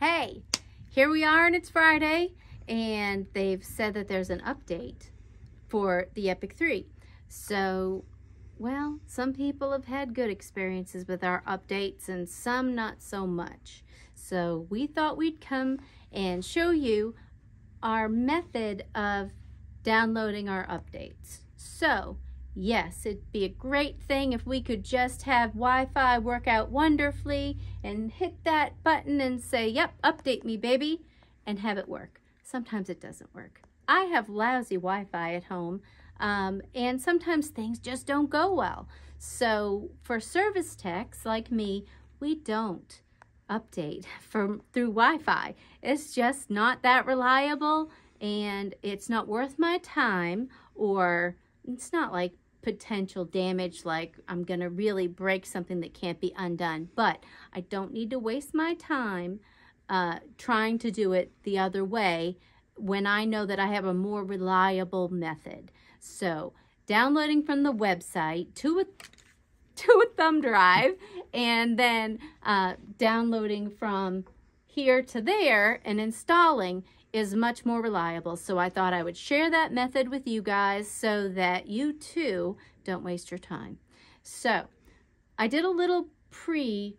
Hey, here we are and it's Friday, and they've said that there's an update for the Epic 3. So, well, some people have had good experiences with our updates and some not so much. So we thought we'd come and show you our method of downloading our updates. So, yes, it'd be a great thing if we could just have Wi-Fi work out wonderfully and hit that button and say, yep, update me, baby, and have it work. Sometimes it doesn't work. I have lousy Wi-Fi at home, and sometimes things just don't go well. So for service techs like me, we don't update through Wi-Fi. It's just not that reliable, and it's not worth my time, or it's not like potential damage, like I'm gonna really break something that can't be undone. But I don't need to waste my time trying to do it the other way when I know that I have a more reliable method. So downloading from the website to a thumb drive, and then downloading from here to there and installing is much more reliable. So I thought I would share that method with you guys so that you too don't waste your time. So I did a little pre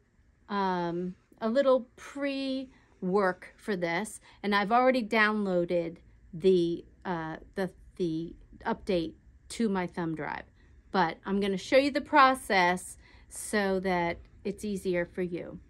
work for this, and I've already downloaded the update to my thumb drive. But I'm going to show you the process so that it's easier for you.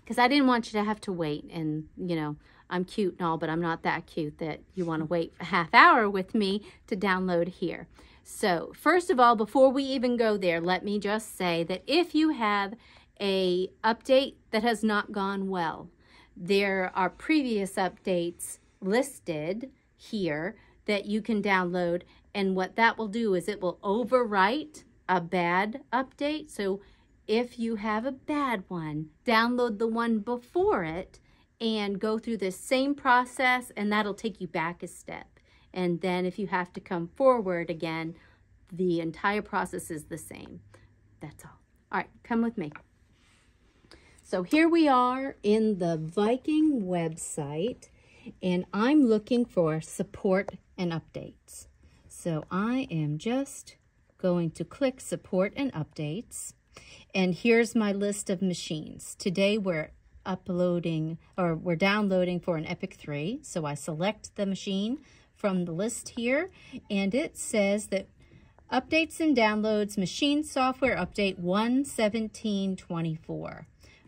Because I didn't want you to have to wait, and you know, I'm cute and all, but I'm not that cute that you want to wait a half hour with me to download here. So first of all, before we even go there, let me just say that if you have a update that has not gone well, there are previous updates listed here that you can download, and what that will do is it will overwrite a bad update. So if you have a bad one, download the one before it and go through the same process, and that'll take you back a step. And then if you have to come forward again, the entire process is the same. That's all. All right, come with me. So here we are in the Viking website, and I'm looking for support and updates. So I am just going to click support and updates. And here's my list of machines. Today we're downloading for an Epic 3. So I select the machine from the list here, and it says that updates and downloads, machine software update 1.17.24.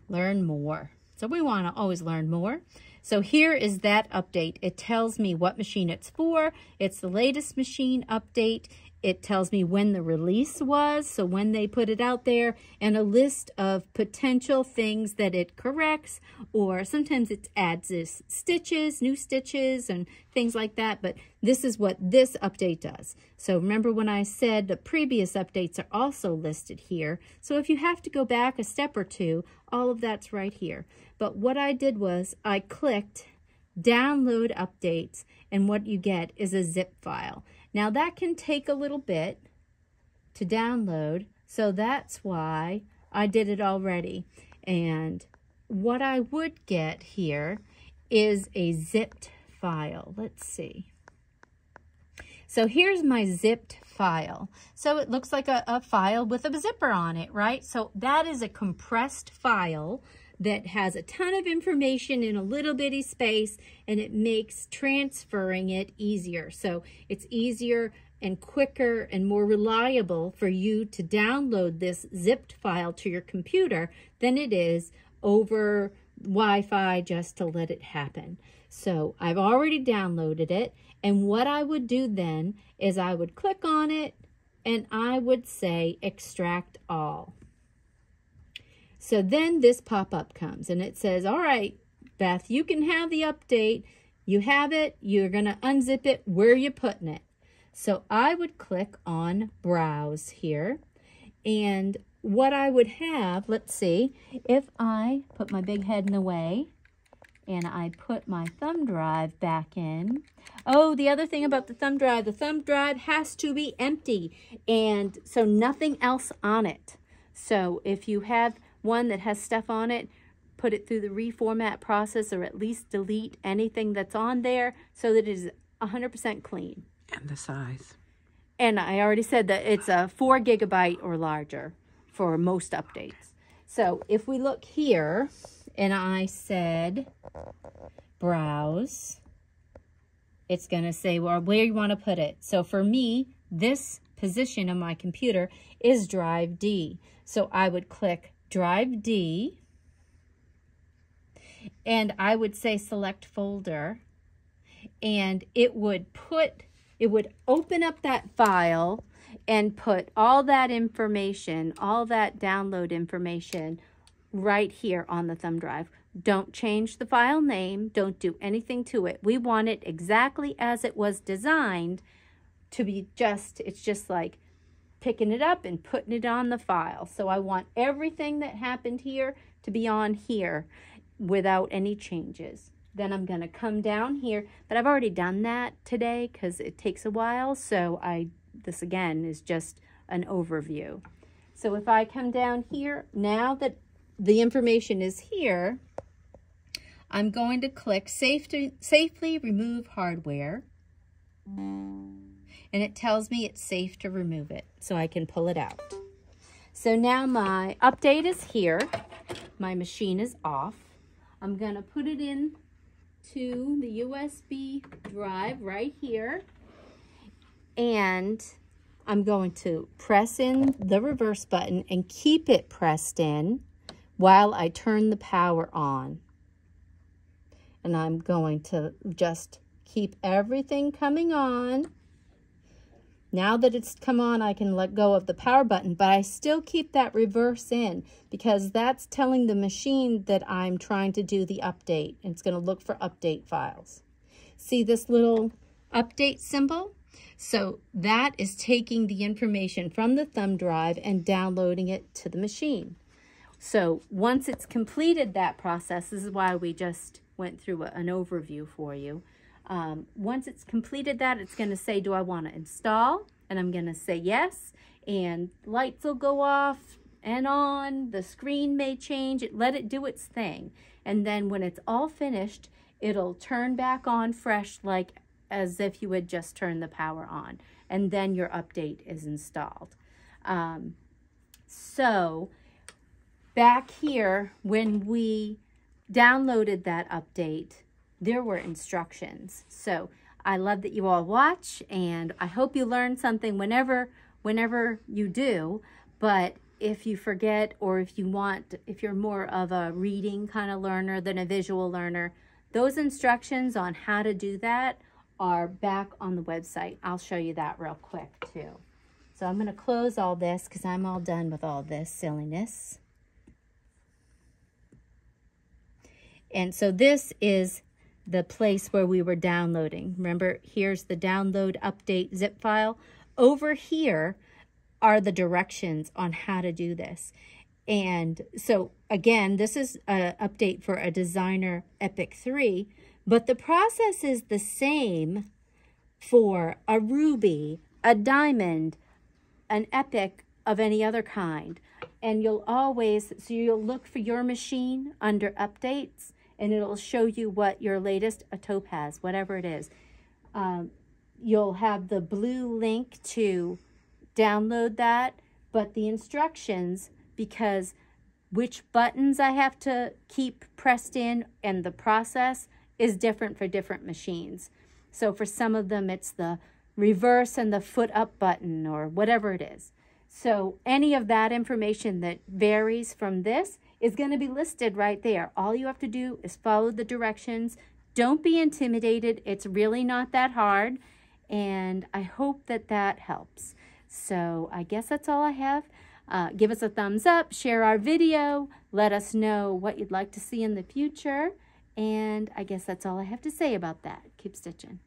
Learn more. So we want to always learn more. So here is that update. It tells me what machine it's for. It's the latest machine update. It tells me when the release was, so when they put it out there, and a list of potential things that it corrects, or sometimes it adds this stitches, new stitches, and things like that. But this is what this update does. So remember when I said the previous updates are also listed here. So if you have to go back a step or two, all of that's right here. But what I did was I clicked download updates, and what you get is a zip file. Now that can take a little bit to download, so that's why I did it already. And what I would get here is a zipped file. Let's see. So here's my zipped file. So it looks like a file with a zipper on it, right? So that is a compressed file that has a ton of information in a little bitty space, and it makes transferring it easier. So it's easier and quicker and more reliable for you to download this zipped file to your computer than it is over Wi-Fi just to let it happen. So I've already downloaded it, and what I would do then is I would click on it and I would say extract all. So then this pop-up comes and it says, all right, Beth, you can have the update. You have it. You're going to unzip it. Where are you putting it? So I would click on Browse here. And what I would have, let's see, if I put my big head in the way and I put my thumb drive back in. Oh, the other thing about the thumb drive has to be empty. And so nothing else on it. So if you have one that has stuff on it, put it through the reformat process, or at least delete anything that's on there so that it is 100% clean. And the size. And I already said that it's a 4 GB or larger for most updates. So if we look here and I said browse, it's going to say, well, where you want to put it. So for me, this position on my computer is drive D. So I would click drive D and I would say select folder, and it would open up that file and put all that information, all that download information right here on the thumb drive. Don't change the file name. Don't do anything to it. We want it exactly as it was designed to be. It's just like picking it up and putting it on the file. So I want everything that happened here to be on here without any changes. Then I'm going to come down here, but I've already done that today because it takes a while. So this again is just an overview. So if I come down here, now that the information is here, I'm going to click safely remove hardware. And it tells me it's safe to remove it, so I can pull it out. So now my update is here. My machine is off. I'm going to put it in to the USB drive right here. And I'm going to press in the reverse button and keep it pressed in while I turn the power on. And I'm going to just keep everything coming on. Now that it's come on, I can let go of the power button, but I still keep that reverse in because that's telling the machine that I'm trying to do the update. It's going to look for update files. See this little update symbol? So that is taking the information from the thumb drive and downloading it to the machine. So once it's completed that process, this is why we just went through an overview for you. Once it's completed that, it's going to say, do I want to install? And I'm going to say yes. And lights will go off and on. The screen may change. Let it do its thing. And then when it's all finished, it'll turn back on fresh, like as if you had just turned the power on. And then your update is installed. So back here, when we downloaded that update, there were instructions. So I love that you all watch, and I hope you learn something whenever you do. But if you forget, or if you're more of a reading kind of learner than a visual learner, those instructions on how to do that are back on the website. I'll show you that real quick too. So I'm going to close all this because I'm all done with all this silliness. And so this is the place where we were downloading. Remember, here's the download update zip file. Over here are the directions on how to do this. And so again, this is an update for a Designer Epic 3, but the process is the same for a Ruby, a Diamond, an Epic of any other kind. And you'll look for your machine under updates, and it'll show you what your latest, a Topaz, whatever it is. You'll have the blue link to download that, but the instructions, because which buttons I have to keep pressed in and the process is different for different machines. So for some of them, it's the reverse and the foot up button or whatever it is. So any of that information that varies from this is going to be listed right there. All you have to do is follow the directions. Don't be intimidated. It's really not that hard. And I hope that that helps. So I guess that's all I have. Give us a thumbs up, share our video, let us know what you'd like to see in the future. And I guess that's all I have to say about that. Keep stitching.